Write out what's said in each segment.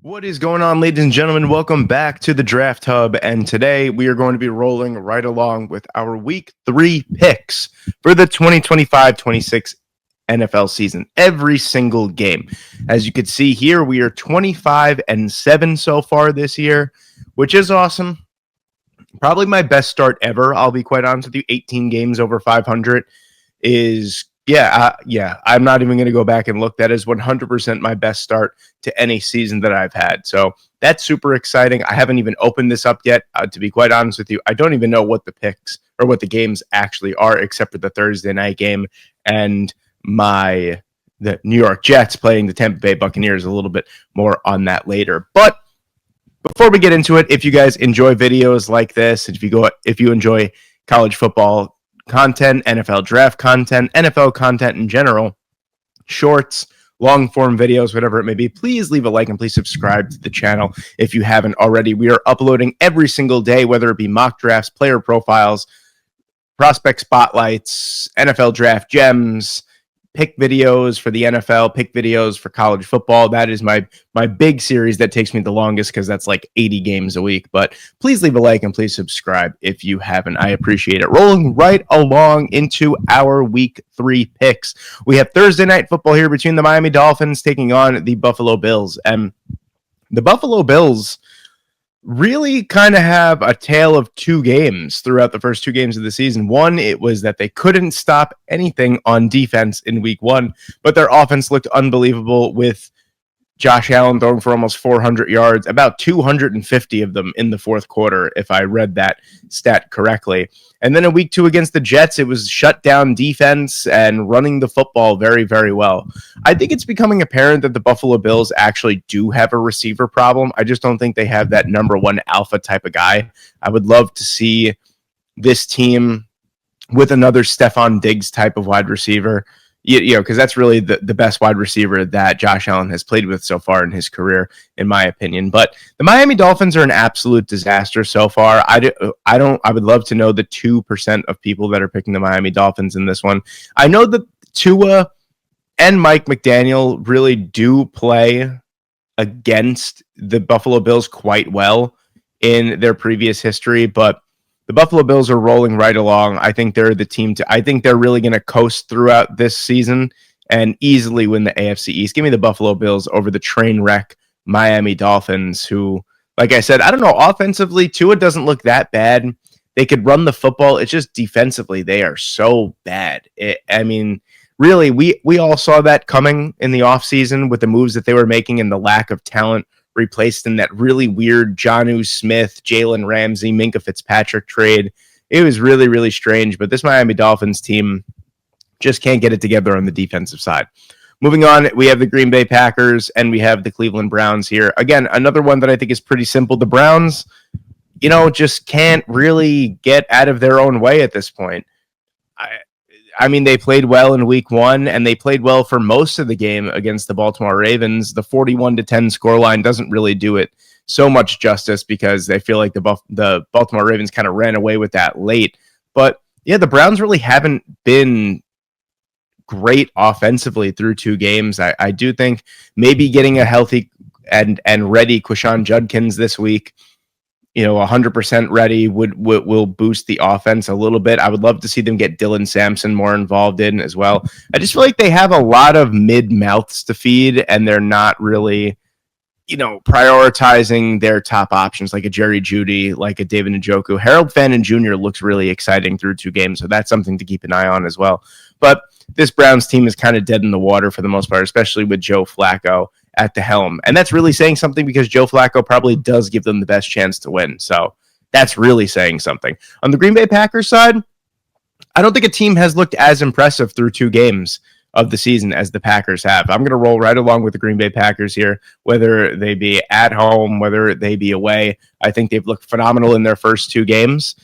What is going on, ladies and gentlemen? Welcome back to the Draft Hub. And today we are going to be rolling right along with our week 3 picks for the 2025-26 NFL season. Every single game. As you can see here, we are 25-7 so far this year, which is awesome. Probably my best start ever. I'll be quite honest with you. 18 games over 500 is I'm not even going to go back and look. That is 100% my best start to any season that I've had. So that's super exciting. I haven't even opened this up yet. To be quite honest with you, I don't even know what the picks or what the games actually are, except for the Thursday night game and the New York Jets playing the Tampa Bay Buccaneers. A little bit more on that later. But before we get into it, if you guys enjoy videos like this, if you enjoy college football content, NFL draft content, NFL content in general, shorts, long form videos, whatever it may be, please leave a like and please subscribe to the channel if you haven't already. We are uploading every single day, whether it be mock drafts, player profiles, prospect spotlights, NFL draft gems, pick videos for the NFL, pick videos for college football. That is my big series that takes me the longest because that's like 80 games a week. But please leave a like and please subscribe if you haven't. I appreciate it. Rolling right along into our week 3 picks. We have Thursday night football here between the Miami Dolphins taking on the Buffalo Bills. And the Buffalo Bills really kind of have a tale of two games throughout the first 2 games of the season. One, it was that they couldn't stop anything on defense in week 1, but their offense looked unbelievable with Josh Allen throwing for almost 400 yards, about 250 of them in the fourth quarter, if I read that stat correctly. And then in week 2 against the Jets, it was shut down defense and running the football very, very well. I think it's becoming apparent that the Buffalo Bills actually do have a receiver problem. I just don't think they have that number 1 alpha type of guy. I would love to see this team with another Stephon Diggs type of wide receiver. You know, because that's really the best wide receiver that Josh Allen has played with so far in his career, in my opinion. But the Miami Dolphins are an absolute disaster so far. I would love to know the 2% of people that are picking the Miami Dolphins in this one. I know that Tua and Mike McDaniel really do play against the Buffalo Bills quite well in their previous history, but the Buffalo Bills are rolling right along. I think they're the team I think they're really going to coast throughout this season and easily win the AFC East. Give me the Buffalo Bills over the train wreck Miami Dolphins, who, like I said, I don't know, offensively, Tua doesn't look that bad. They could run the football. It's just defensively, they are so bad. Really, we all saw that coming in the offseason with the moves that they were making and the lack of talent replaced in that really weird Jonnu Smith, Jalen Ramsey, Minkah Fitzpatrick trade. It was really, really strange, but this Miami Dolphins team just can't get it together on the defensive side. Moving on, we have the Green Bay Packers and we have the Cleveland Browns here. Again, another one that I think is pretty simple. The Browns, just can't really get out of their own way at this point. I mean, they played well in week 1, and they played well for most of the game against the Baltimore Ravens. The 41-10 scoreline doesn't really do it so much justice because they feel like the Baltimore Ravens kind of ran away with that late. But yeah, the Browns really haven't been great offensively through 2 games. I do think maybe getting a healthy and ready Quashon Judkins this week, 100% ready will boost the offense a little bit. I would love to see them get Dylan Sampson more involved in as well. I just feel like they have a lot of mid mouths to feed, and they're not really, prioritizing their top options like a Jerry Jeudy, like a David Njoku. Harold Fannin Jr. looks really exciting through 2 games, so that's something to keep an eye on as well. But this Browns team is kind of dead in the water for the most part, especially with Joe Flacco at the helm. And that's really saying something because Joe Flacco probably does give them the best chance to win. So that's really saying something. On the Green Bay Packers side, I don't think a team has looked as impressive through 2 games of the season as the Packers have. I'm going to roll right along with the Green Bay Packers here, whether they be at home, whether they be away. I think they've looked phenomenal in their first 2 games,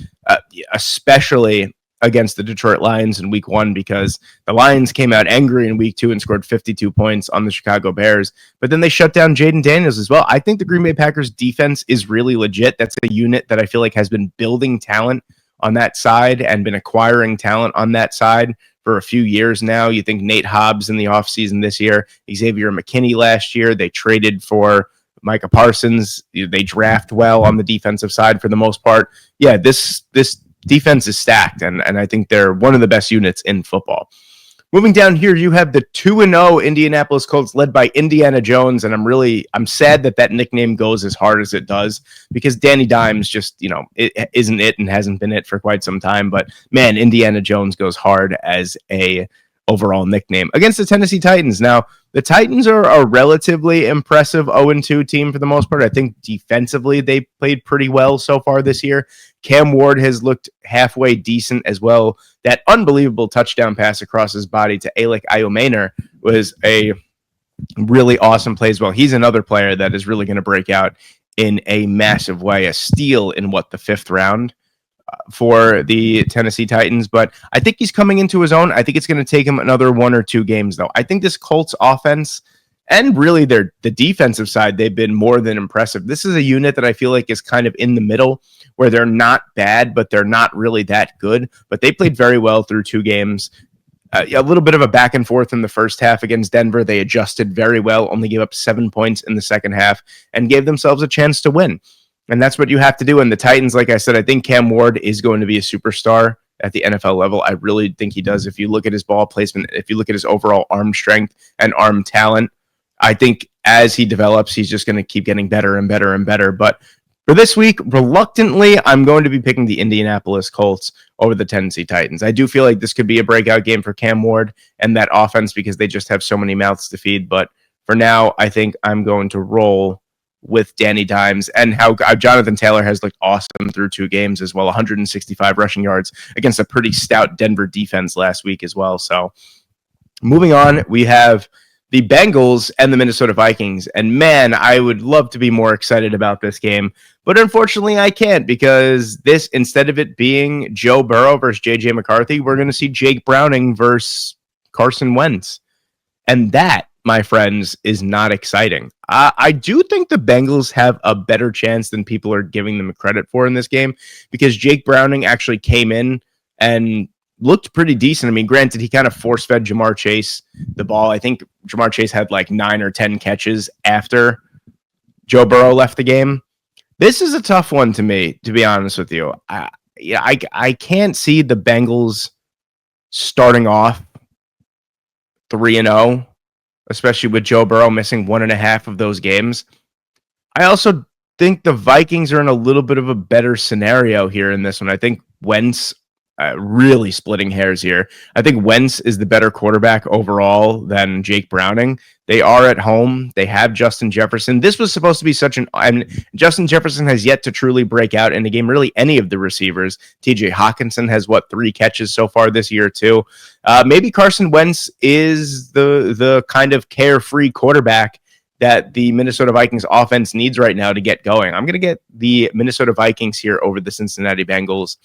especially against the Detroit Lions in week 1, because the Lions came out angry in week 2 and scored 52 points on the Chicago Bears, but then they shut down Jaden Daniels as well. I think the Green Bay Packers defense is really legit. That's a unit that I feel like has been building talent on that side and been acquiring talent on that side for a few years now. You think Nate Hobbs in the offseason this year, Xavier McKinney last year, they traded for Micah Parsons. They draft well on the defensive side for the most part. Yeah, this defense is stacked, and I think they're one of the best units in football. Moving down here, you have the 2-0 Indianapolis Colts led by Indiana Jones, and I'm sad that nickname goes as hard as it does because Danny Dimes just, it isn't it and hasn't been it for quite some time. But man, Indiana Jones goes hard as a overall nickname against the Tennessee Titans. Now, the Titans are a relatively impressive 0-2 team for the most part. I think defensively they played pretty well so far this year. Cam Ward has looked halfway decent as well. That unbelievable touchdown pass across his body to Alec Iomaner was a really awesome play as well. He's another player that is really going to break out in a massive way, a steal in the 5th round for the Tennessee Titans, but I think he's coming into his own. I think it's going to take him another 1 or 2 games, though. I think this Colts offense and really the defensive side, they've been more than impressive. This is a unit that I feel like is kind of in the middle where they're not bad, but they're not really that good. But they played very well through 2 games. A little bit of a back and forth in the first half against Denver. They adjusted very well, only gave up 7 points in the second half and gave themselves a chance to win. And that's what you have to do. And the Titans, like I said, I think Cam Ward is going to be a superstar at the NFL level. I really think he does. If you look at his ball placement, if you look at his overall arm strength and arm talent, I think as he develops, he's just going to keep getting better and better and better. But for this week, reluctantly, I'm going to be picking the Indianapolis Colts over the Tennessee Titans. I do feel like this could be a breakout game for Cam Ward and that offense because they just have so many mouths to feed. But for now, I think I'm going to roll with Danny Dimes and how Jonathan Taylor has looked awesome through 2 games as well. 165 rushing yards against a pretty stout Denver defense last week as well. So moving on, we have the Bengals and the Minnesota Vikings. And man, I would love to be more excited about this game, but unfortunately I can't because this, instead of it being Joe Burrow versus JJ McCarthy, we're going to see Jake Browning versus Carson Wentz. And that, my friends, is not exciting. I do think the Bengals have a better chance than people are giving them credit for in this game because Jake Browning actually came in and looked pretty decent. I mean, granted, he kind of force-fed Ja'Marr Chase the ball. I think Ja'Marr Chase had like 9 or 10 catches after Joe Burrow left the game. This is a tough one to me, to be honest with you. I can't see the Bengals starting off 3-0. Especially with Joe Burrow missing 1.5 of those games. I also think the Vikings are in a little bit of a better scenario here in this one. I think Wentz, really splitting hairs here. I think Wentz is the better quarterback overall than Jake Browning. They are at home. They have Justin Jefferson. This was supposed to be and Justin Jefferson has yet to truly break out in a game, really any of the receivers. TJ Hawkinson has 3 catches so far this year too. Maybe Carson Wentz is the kind of carefree quarterback that the Minnesota Vikings offense needs right now to get going. I'm going to get the Minnesota Vikings here over the Cincinnati Bengals.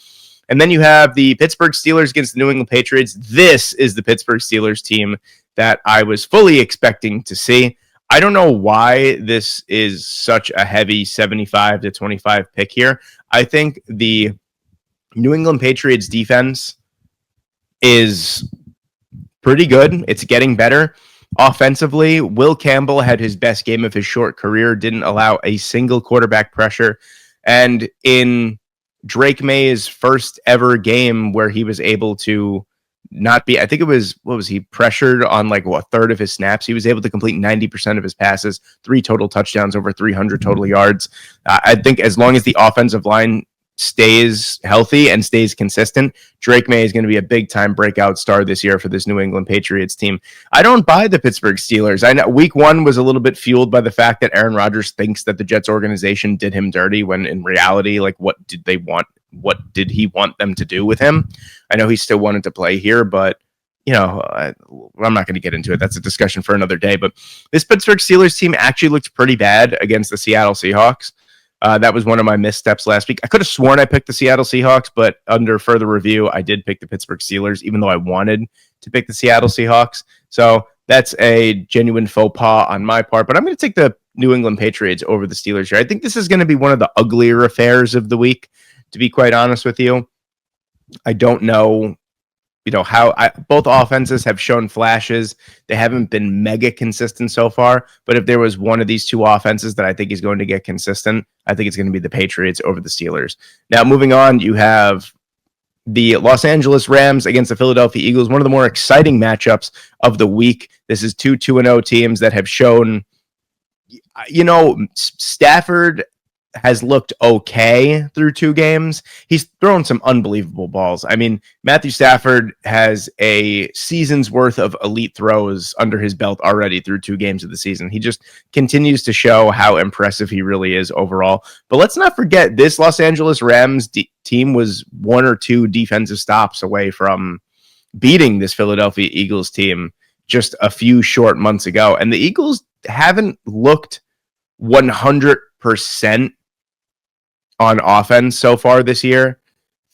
And then you have the Pittsburgh Steelers against the New England Patriots. This is the Pittsburgh Steelers team that I was fully expecting to see. I don't know why this is such a heavy 75-25 pick here. I think the New England Patriots defense is pretty good. It's getting better. Offensively, Will Campbell had his best game of his short career, didn't allow a single quarterback pressure. And in Drake May's first ever game where he was able to not be, I think it was, he pressured on like a third of his snaps. He was able to complete 90% of his passes, 3 total touchdowns, over 300 total yards. I think as long as the offensive line stays healthy and stays consistent, Drake May is going to be a big time breakout star this year for this New England Patriots team. I don't buy the Pittsburgh Steelers. I know week 1 was a little bit fueled by the fact that Aaron Rodgers thinks that the Jets organization did him dirty, when in reality, like, what did they want? What did he want them to do with him? I know he still wanted to play here, but I'm not going to get into it. That's a discussion for another day. But this Pittsburgh Steelers team actually looked pretty bad against the Seattle Seahawks. That was one of my missteps last week. I could have sworn I picked the Seattle Seahawks, but under further review, I did pick the Pittsburgh Steelers, even though I wanted to pick the Seattle Seahawks. So that's a genuine faux pas on my part. But I'm going to take the New England Patriots over the Steelers here. I think this is going to be one of the uglier affairs of the week, to be quite honest with you. I don't know both offenses have shown flashes. They haven't been mega consistent so far, but if there was one of these two offenses that I think is going to get consistent, I think it's going to be the Patriots over the Steelers. Now, moving on, you have the Los Angeles Rams against the Philadelphia Eagles, one of the more exciting matchups of the week. This is 2-0 teams that have shown, Stafford has looked okay through 2 games. He's thrown some unbelievable balls. I mean, Matthew Stafford has a season's worth of elite throws under his belt already through 2 games of the season. He just continues to show how impressive he really is overall. But let's not forget, this Los Angeles Rams team was 1 or 2 defensive stops away from beating this Philadelphia Eagles team just a few short months ago. And the Eagles haven't looked 100% on offense so far this year.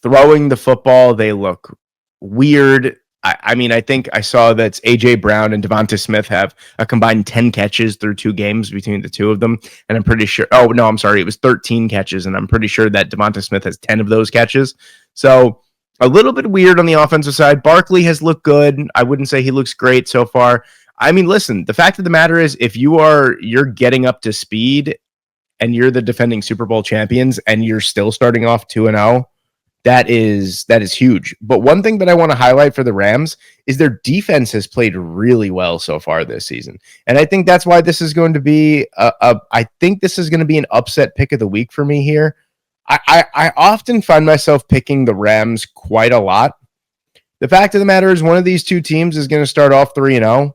Throwing the football, they look weird. I think I saw that A.J. Brown and Devonta Smith have a combined 10 catches through 2 games between the two of them. And I'm pretty sure, it was 13 catches. And I'm pretty sure that Devonta Smith has 10 of those catches. So a little bit weird on the offensive side. Barkley has looked good. I wouldn't say he looks great so far. I mean, listen, the fact of the matter is, if you're getting up to speed and you're the defending Super Bowl champions and you're still starting off 2-0, that is huge. But one thing that I want to highlight for the Rams is their defense has played really well so far this season. And I think that's why this is going to be an upset pick of the week for me here. I often find myself picking the Rams quite a lot. The fact of the matter is, one of these 2 teams is going to start off 3-0.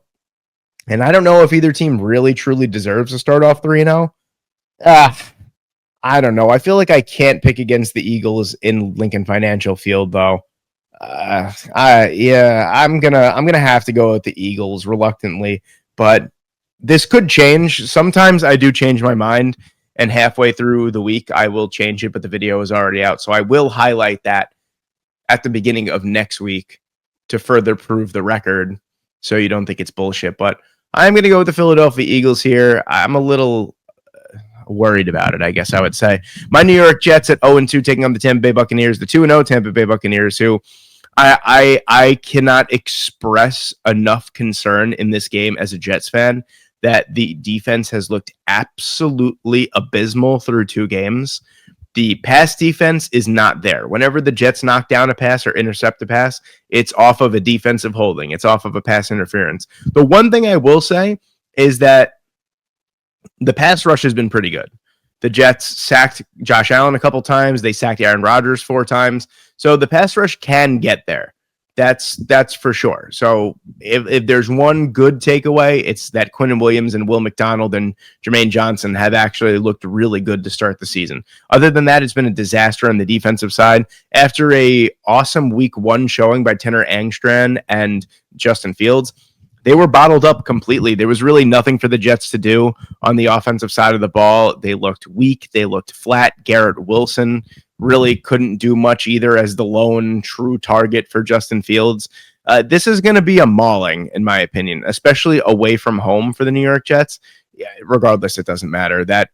And I don't know if either team really truly deserves to start off 3-0. I don't know. I feel like I can't pick against the Eagles in Lincoln Financial Field, though. I'm gonna have to go with the Eagles reluctantly, but this could change. Sometimes I do change my mind, and halfway through the week I will change it, but the video is already out, so I will highlight that at the beginning of next week to further prove the record, so you don't think it's bullshit. But I'm gonna go with the Philadelphia Eagles here. I'm a little worried about it, I guess I would say. My New York Jets at 0-2 taking on the Tampa Bay Buccaneers, the 2-0 Tampa Bay Buccaneers, who I cannot express enough concern in this game as a Jets fan that the defense has looked absolutely abysmal through 2 games. The pass defense is not there. Whenever the Jets knock down a pass or intercept a pass, it's off of a defensive holding. It's off of a pass interference. The one thing I will say is that the pass rush has been pretty good. The Jets sacked Josh Allen a couple times. They sacked Aaron Rodgers 4 times. So the pass rush can get there. That's for sure. So if there's one good takeaway, it's that Quinnen Williams and Will McDonald and Jermaine Johnson have actually looked really good to start the season. Other than that, it's been a disaster on the defensive side. After a awesome week 1 showing by Tanner Engstrand and Justin Fields, they were bottled up completely. There was really nothing for the Jets to do on the offensive side of the ball. They looked weak. They looked flat. Garrett Wilson really couldn't do much either as the lone true target for Justin Fields. This is going to be a mauling, in my opinion, especially away from home for the New York Jets. Yeah, regardless, it doesn't matter. That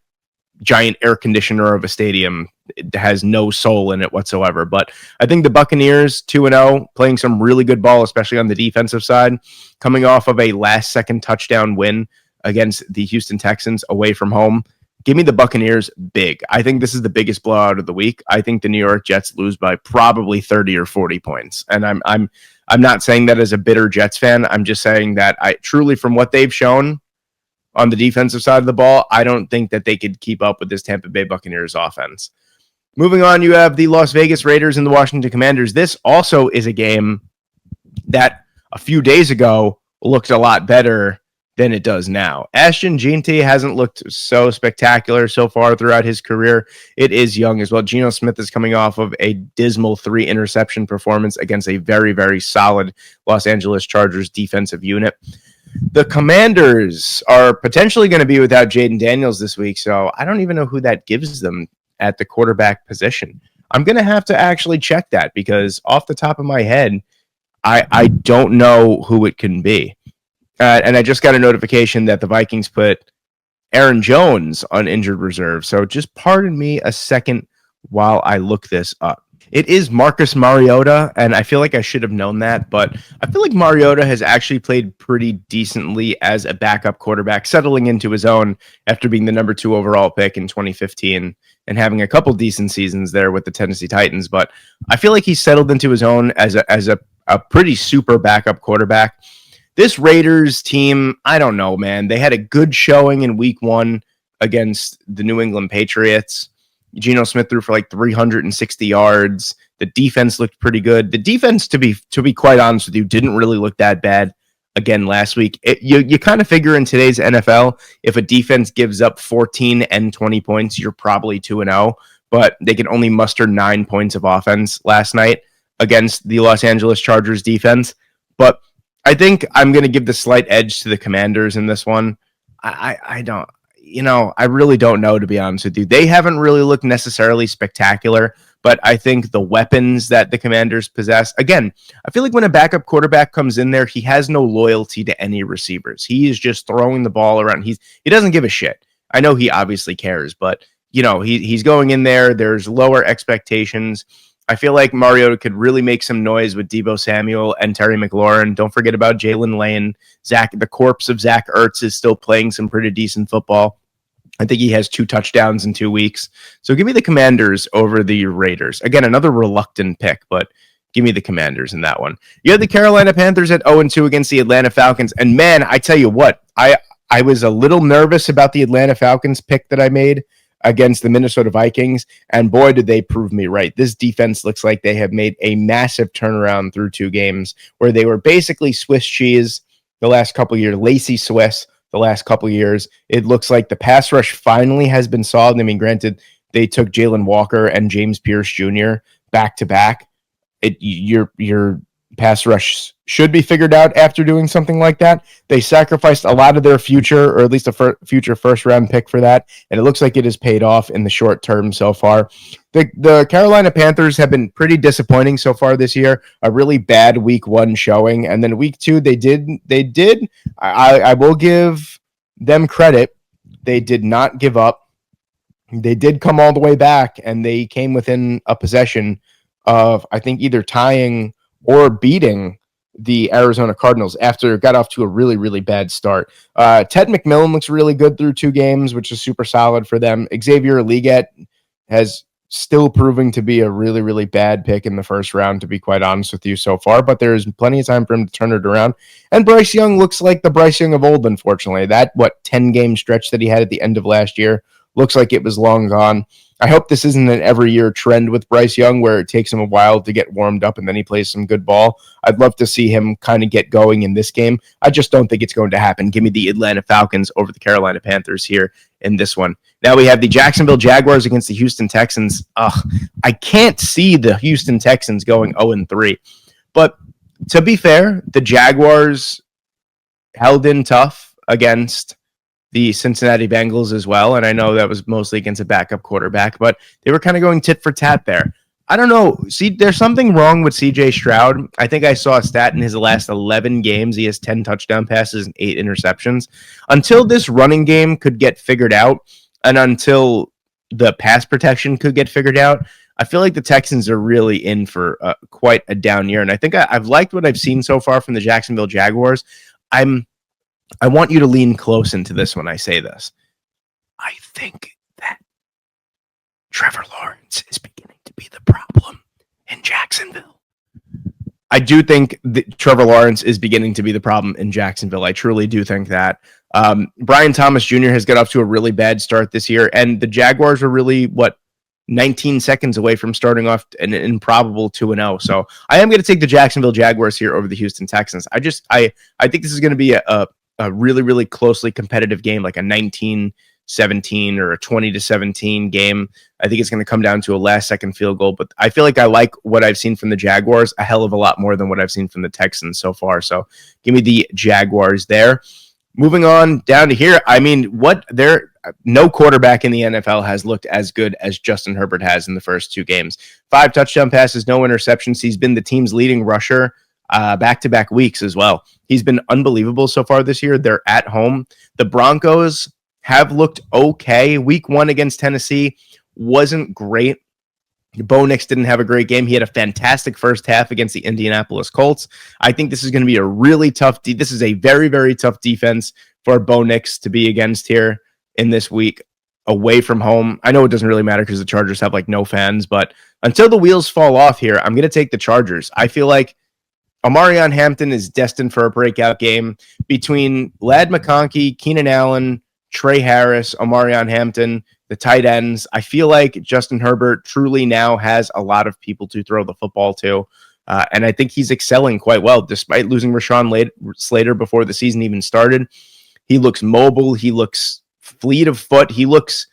giant air conditioner of a stadium, it has no soul in it whatsoever. But I think the Buccaneers 2-0, playing some really good ball, especially on the defensive side, coming off of a last-second touchdown win against the Houston Texans away from home. Give me the Buccaneers big. I think this is the biggest blowout of the week. I think the New York Jets lose by probably 30 or 40 points. And I'm not saying that as a bitter Jets fan. I'm just saying that I truly, from what they've shown on the defensive side of the ball, I don't think that they could keep up with this Tampa Bay Buccaneers offense. Moving on, you have the Las Vegas Raiders and the Washington Commanders. This also is a game that a few days ago looked a lot better than it does now. Ashton Jeanty hasn't looked so spectacular so far throughout his career. It is young as well. Geno Smith is coming off of a dismal 3 interception performance against a very, very solid Los Angeles Chargers defensive unit. The Commanders are potentially going to be without Jaden Daniels this week, so I don't even know who that gives them at the quarterback position. I'm going to have to actually check that because off the top of my head, I don't know who it can be. And I just got a notification that the Vikings put Aaron Jones on injured reserve. So just pardon me a second while I look this up. It is Marcus Mariota, and I feel like I should have known that, but I feel like Mariota has actually played pretty decently as a backup quarterback, settling into his own after being the number 2 overall pick in 2015 and having a couple decent seasons there with the Tennessee Titans. But I feel like he's settled into his own as a pretty super backup quarterback. This Raiders team, I don't know, man. They had a good showing in week 1 against the New England Patriots. Geno Smith threw for like 360 yards. The defense looked pretty good. The defense, to be quite honest with you, didn't really look that bad again last week. You kind of figure in today's NFL, if a defense gives up 14 and 20 points, you're probably 2-0, but they can only muster 9 points of offense last night against the Los Angeles Chargers defense. But I think I'm going to give the slight edge to the Commanders in this one. I don't. I really don't know, to be honest with you. They haven't really looked necessarily spectacular, but I think the weapons that the Commanders possess, again, I feel like when a backup quarterback comes in there, he has no loyalty to any receivers. He is just throwing the ball around. He doesn't give a shit. I know he obviously cares, but he's going in there. There's lower expectations. I feel like Mariota could really make some noise with Deebo Samuel and Terry McLaurin. Don't forget about Jalen Lane. The corpse of Zach Ertz is still playing some pretty decent football. I think he has 2 touchdowns in 2 weeks. So give me the Commanders over the Raiders. Again, another reluctant pick, but give me the Commanders in that one. You had the Carolina Panthers at 0-2 against the Atlanta Falcons. And man, I tell you what, I was a little nervous about the Atlanta Falcons pick that I made against the Minnesota Vikings. And boy, did they prove me right. This defense looks like they have made a massive turnaround through 2 games where they were basically Swiss cheese the last couple of years, Lacy Swiss the last couple of years. It looks like the pass rush finally has been solved. I mean, granted, they took Jalen Walker and James Pierce Jr. back to back. Your pass rush should be figured out after doing something like that. They sacrificed a lot of their future, or at least a future first-round pick for that, and it looks like it has paid off in the short term so far. The Carolina Panthers have been pretty disappointing so far this year. A really bad week 1 showing, and then week 2 they did. I will give them credit. They did not give up. They did come all the way back, and they came within a possession of, I think, either tying or beating the Arizona Cardinals after it got off to a really, really bad start. Ted McMillan looks really good through 2 games, which is super solid for them. Xavier Leggett has still proving to be a really, really bad pick in the first round, to be quite honest with you so far, but there's plenty of time for him to turn it around. And Bryce Young looks like the Bryce Young of old, unfortunately. That, 10-game stretch that he had at the end of last year looks like it was long gone. I hope this isn't an every year trend with Bryce Young where it takes him a while to get warmed up and then he plays some good ball. I'd love to see him kind of get going in this game. I just don't think it's going to happen. Give me the Atlanta Falcons over the Carolina Panthers here in this one. Now we have the Jacksonville Jaguars against the Houston Texans. I can't see the Houston Texans going 0-3. But to be fair, the Jaguars held in tough against the Cincinnati Bengals as well. And I know that was mostly against a backup quarterback, but they were kind of going tit for tat there. I don't know. See, there's something wrong with CJ Stroud. I think I saw a stat in his last 11 games. He has 10 touchdown passes and 8 interceptions. Until this running game could get figured out and until the pass protection could get figured out, I feel like the Texans are really in for quite a down year. And I think I've liked what I've seen so far from the Jacksonville Jaguars. I want you to lean close into this when I say this. I think that Trevor Lawrence is beginning to be the problem in Jacksonville. I do think that Trevor Lawrence is beginning to be the problem in Jacksonville. I truly do think that. Brian Thomas Jr. has got off to a really bad start this year, and the Jaguars were really, 19 seconds away from starting off an improbable 2-0. So I am going to take the Jacksonville Jaguars here over the Houston Texans. I think this is going to be a really, really closely competitive game, like a 19-17 or a 20-17 game. I think it's going to come down to a last-second field goal, but I feel like I like what I've seen from the Jaguars a hell of a lot more than what I've seen from the Texans so far. So give me the Jaguars there. Moving on down to here, no quarterback in the NFL has looked as good as Justin Herbert has in the first 2 games. 5 touchdown passes, no interceptions. He's been the team's leading rusher back-to-back weeks as well. He's been unbelievable so far this year. They're at home. The Broncos have looked okay. Week 1 against Tennessee wasn't great. Bo Nix didn't have a great game. He had a fantastic first half against the Indianapolis Colts. I think this is going to be a really tough. This is a very, very tough defense for Bo Nix to be against here in this week away from home. I know it doesn't really matter because the Chargers have like no fans, but until the wheels fall off here, I'm going to take the Chargers. I feel like Omarion Hampton is destined for a breakout game between Ladd McConkey, Keenan Allen, Trey Harris, Omarion Hampton, the tight ends. I feel like Justin Herbert truly now has a lot of people to throw the football to. And I think he's excelling quite well, despite losing Rashawn Slater before the season even started. He looks mobile. He looks fleet of foot. He looks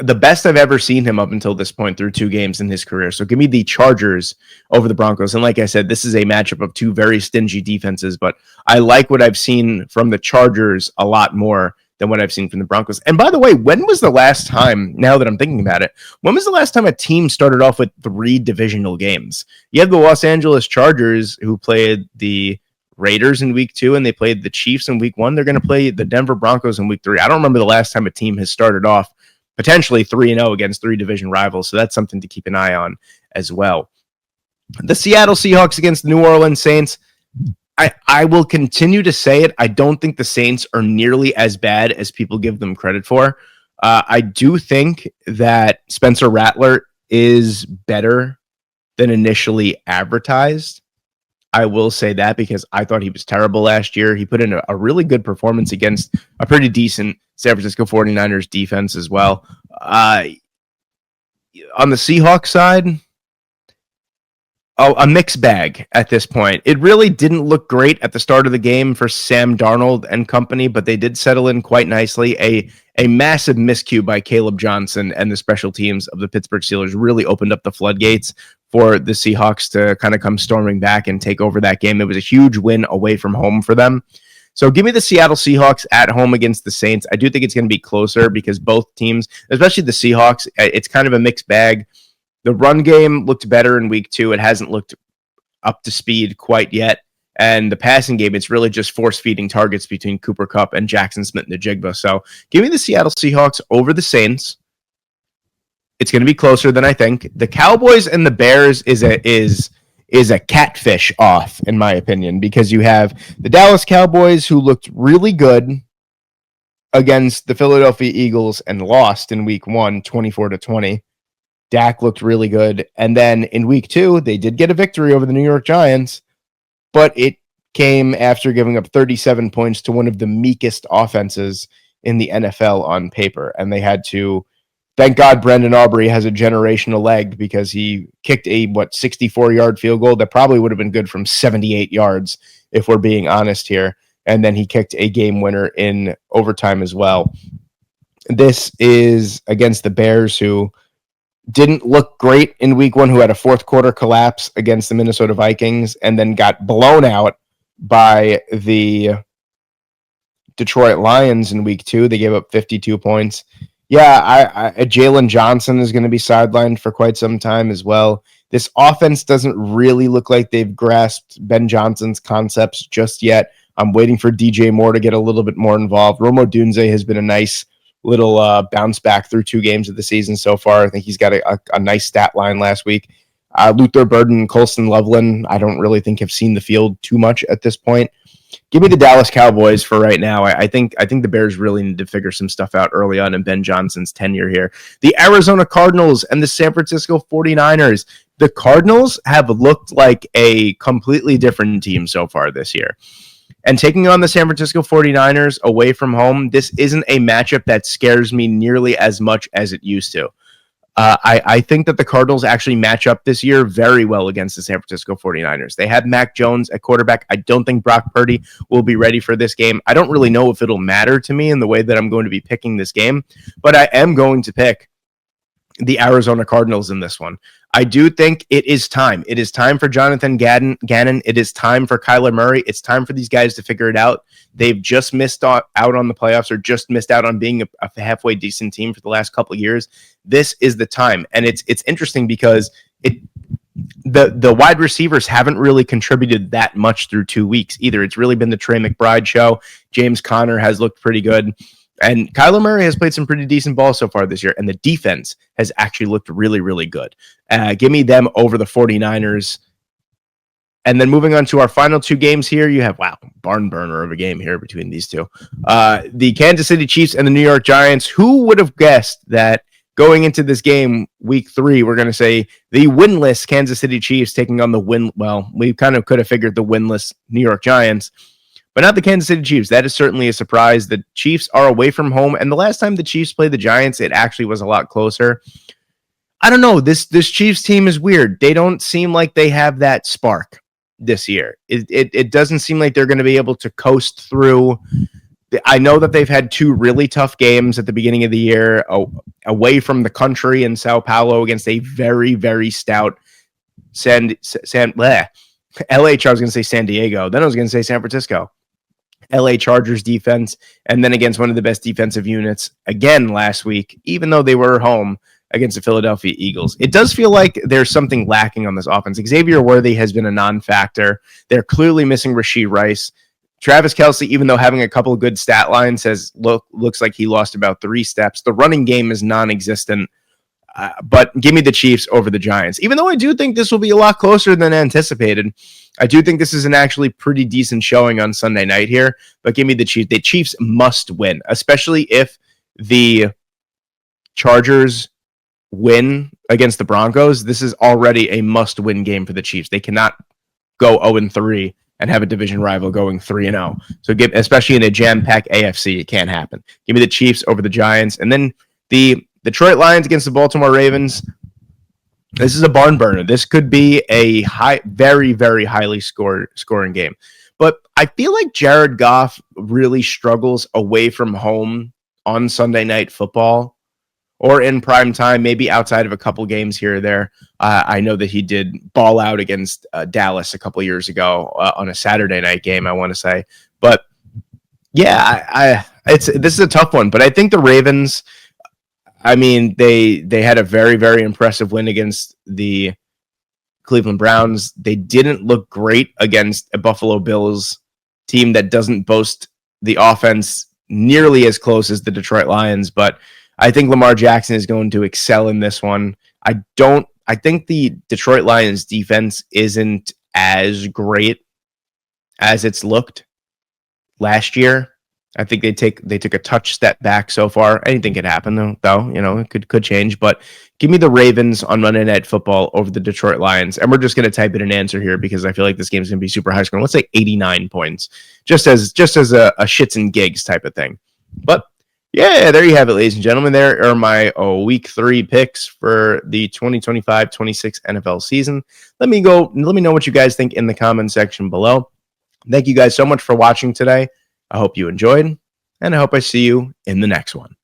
the best I've ever seen him up until this point through 2 games in his career. So give me the Chargers over the Broncos. And like I said, this is a matchup of 2 very stingy defenses, but I like what I've seen from the Chargers a lot more than what I've seen from the Broncos. And by the way, when was the last time, now that I'm thinking about it, when was the last time a team started off with 3 divisional games? You have the Los Angeles Chargers, who played the Raiders in week 2, and they played the Chiefs in week 1. They're going to play the Denver Broncos in week 3. I don't remember the last time a team has started off potentially 3-0 against 3 division rivals. So that's something to keep an eye on as well. The Seattle Seahawks against the New Orleans Saints. I will continue to say it. I don't think the Saints are nearly as bad as people give them credit for. I do think that Spencer Rattler is better than initially advertised. I will say that because I thought he was terrible last year. He put in a really good performance against a pretty decent San Francisco 49ers defense as well. On the Seahawks side, a mixed bag at this point. It really didn't look great at the start of the game for Sam Darnold and company, but they did settle in quite nicely. A massive miscue by Caleb Johnson and the special teams of the Pittsburgh Steelers really opened up the floodgates for the Seahawks to kind of come storming back and take over that game. It was a huge win away from home for them. So give me the Seattle Seahawks at home against the Saints. I do think it's going to be closer because both teams, especially the Seahawks, it's kind of a mixed bag. The run game looked better in week 2. It hasn't looked up to speed quite yet. And the passing game, it's really just force-feeding targets between Cooper Kupp and Jackson Smith-Njigba. So give me the Seattle Seahawks over the Saints. It's going to be closer than I think. The Cowboys and the Bears is a catfish off, in my opinion, because you have the Dallas Cowboys, who looked really good against the Philadelphia Eagles and lost in week 1, 24-20. Dak looked really good. And then in week 2, they did get a victory over the New York Giants, but it came after giving up 37 points to one of the meekest offenses in the NFL on paper. And they had to, thank God Brendan Aubrey has a generational leg, because he kicked a 64-yard field goal that probably would have been good from 78 yards, if we're being honest here. And then he kicked a game winner in overtime as well. This is against the Bears, who didn't look great in week 1, who had a 4th quarter collapse against the Minnesota Vikings and then got blown out by the Detroit Lions in week 2. They gave up 52 points. Yeah, Jalen Johnson is going to be sidelined for quite some time as well. This offense doesn't really look like they've grasped Ben Johnson's concepts just yet. I'm waiting for DJ Moore to get a little bit more involved. Rome Odunze has been a nice little bounce back through 2 games of the season so far. I think he's got a nice stat line last week. Luther Burden and Colston Loveland, I don't really think have seen the field too much at this point. Give me the Dallas Cowboys for right now. I think the Bears really need to figure some stuff out early on in Ben Johnson's tenure here. The Arizona Cardinals and the San Francisco 49ers. The Cardinals have looked like a completely different team so far this year. And taking on the San Francisco 49ers away from home, this isn't a matchup that scares me nearly as much as it used to. I think that the Cardinals actually match up this year very well against the San Francisco 49ers. They have Mac Jones at quarterback. I don't think Brock Purdy will be ready for this game. I don't really know if it'll matter to me in the way that I'm going to be picking this game, but I am going to pick the Arizona Cardinals in this one. I do think it is time. It is time for Jonathan Gannon. It is time for Kyler Murray. It's time for these guys to figure it out. They've just missed out on the playoffs, or just missed out on being a halfway decent team for the last couple of years. This is the time. And it's interesting because the wide receivers haven't really contributed that much through 2 weeks either. It's really been the Trey McBride show. James Conner has looked pretty good. And Kyler Murray has played some pretty decent ball so far this year, and the defense has actually looked really, really good. Give me them over the 49ers. And then moving on to our final two games here, you have, barn burner of a game here between these two. The Kansas City Chiefs and the New York Giants. Who would have guessed that going into this game, week 3, we're going to say the winless Kansas City Chiefs taking on we kind of could have figured the winless New York Giants, but not the Kansas City Chiefs. That is certainly a surprise. The Chiefs are away from home, and the last time the Chiefs played the Giants, it actually was a lot closer. I don't know. This Chiefs team is weird. They don't seem like they have that spark this year. It doesn't seem like they're going to be able to coast through. I know that they've had 2 really tough games at the beginning of the year away from the country in Sao Paulo against a very, very stout LA. I was going to say San Diego. Then I was going to say San Francisco. LA Chargers defense, and then against one of the best defensive units again last week, even though they were home against the Philadelphia Eagles. It does feel like there's something lacking on this offense. Xavier Worthy has been a non-factor. They're clearly missing Rashee Rice. Travis Kelce, even though having a couple of good stat lines, looks like he lost about 3 steps. The running game is non-existent. But give me the Chiefs over the Giants. Even though I do think this will be a lot closer than anticipated, I do think this is an actually pretty decent showing on Sunday night here. But give me the Chiefs. The Chiefs must win, especially if the Chargers win against the Broncos. This is already a must-win game for the Chiefs. They cannot go 0-3 and have a division rival going 3-0. So especially in a jam-packed AFC, it can't happen. Give me the Chiefs over the Giants. And then the Detroit Lions against the Baltimore Ravens. This is a barn burner. This could be a very, very highly scoring game. But I feel like Jared Goff really struggles away from home on Sunday Night Football or in prime time, maybe outside of a couple games here or there. I know that he did ball out against Dallas a couple years ago on a Saturday night game, I want to say. But yeah, this is a tough one. But I think the Ravens, they had a very, very impressive win against the Cleveland Browns. They didn't look great against a Buffalo Bills team that doesn't boast the offense nearly as close as the Detroit Lions, but I think Lamar Jackson is going to excel in this one. I think the Detroit Lions defense isn't as great as it's looked last year. I think they took a touch step back so far. Anything could happen though. It could change. But give me the Ravens on Monday Night Football over the Detroit Lions, and we're just going to type in an answer here because I feel like this game is going to be super high scoring. Let's say 89 points, just as a shits and gigs type of thing. But yeah, there you have it, ladies and gentlemen. There are my week 3 picks for the 2025-26 NFL season. Let me know what you guys think in the comment section below. Thank you guys so much for watching today. I hope you enjoyed, and I hope I see you in the next one.